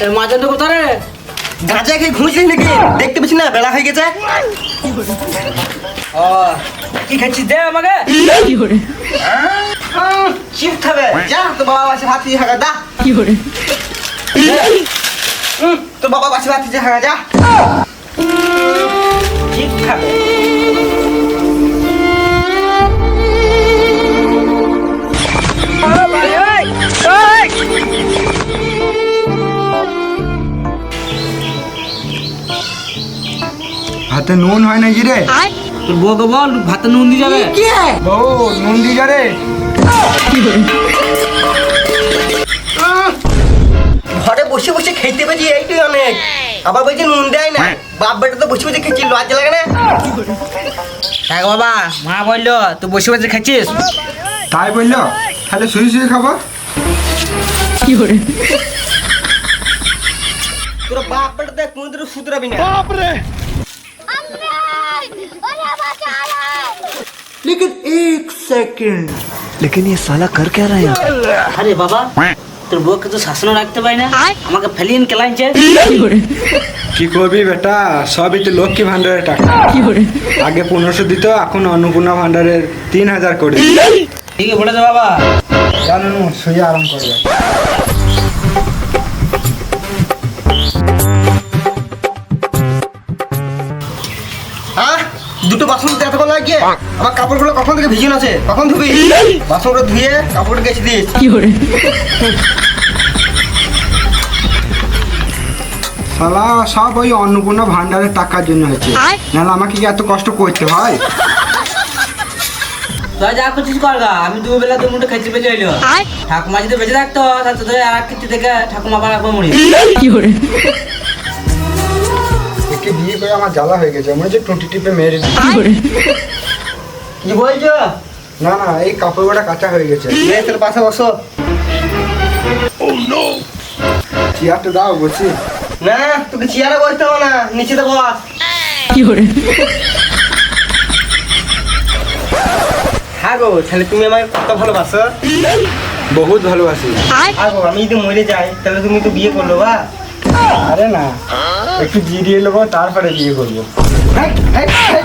মাজন তো কোথায় রে? গাঁজা খেয়ে ঘুমিয়েছিস নাকি? দেখতে পেয়েছি না বেলা হয়ে গেছে। ও কি খাচ্ছিস দে আমাকে? চিপ খাবে যা, তো বাবা বাসে ভাত দিয়ে হাগা দা। তো বাবা বাসে ভাত দিয়ে হাগা যা। চিপ খাবে হাতে নুন হয় নাকি রে? তোর বউকে বল ভাতে নুন দিয়ে যাবে। বউ নুন দি যা রে। ঘরে বসে বসে খেতে পেয়েছি এইটাই অনেক। আবার বলছি নুন দেয় না। বাপ বেটা তো বসে বসে খেয়েছি, লজ্জা লাগে না? দেখ বাবা, মা বললো তুই বসে বসে খাচ্ছিস। তাই বললো, তাহলে শুয়ে শুয়ে খাবো। তোর বাপ বেটা দেখ কোনদিনও শুধরাবি না। लेकिन एक सेकंड, लेकिन ये साला कर क्या रहा है यहाँ? আরে বাবা, তোর বউকে তো শাসনও রাখতে পারি না, আমাকে ফেলিয়ে কেলাইছে। কি করবি বেটা, সবই তো লক্ষ্মী ভান্ডারের টাকা। আগে 1500 দিত, এখন অন্নপূর্ণা ভান্ডারের 3000 করে। ঠিক আছে বলেছে বাবা। জানো শুয়ে আরাম করবে। হ্যাঁ, দুটো বাসন ধুতে এতক্ষণ লাগিয়ে আমার কাপড়গুলো কখন থেকে ভিজে আছে? কখন ধুবি? বাসনগুলো ধুয়ে কাপড় গেছে দিস। শালা সব ওই অন্নপূর্ণা ভান্ডারের টাকার জন্য হয়েছে, নাহলে আমাকে কি এত কষ্ট করতে হয়? তুই যা করছিস কর গা, আমি দুবেলা দু মুঠো খেতে বেঁচে এলো। ঠাকুমা যদি বেঁচে থাকতো তাহলে তোদের আর এক খেতে দেখে ঠাকুমা আবার একবার মরি। একে বিয়ে করে আমার জ্বালা হয়ে গেছে, মনে হচ্ছে টুটি টিপে মেরে দিই। কি বলছো? না না, এই কাপড় গোটা কাঁচা হয়ে গেছে। তোর পাশে বসো। চেয়ারটা দাও বসি। না, তোকে চেয়ারে বসতে হবে না, নিচেতে বস। হ্যাঁ গো, তাহলে তুমি আমাকে কত ভালোবাসো? বহুত ভালোবাসি। হ্যাঁ গো, আমি যদি মরে যাই তাহলে তুমি তো বিয়ে করলো বা? আরে না, একটু জিরিয়ে নেবো তারপরে বিয়ে করবো। হেই, হেই, হেই।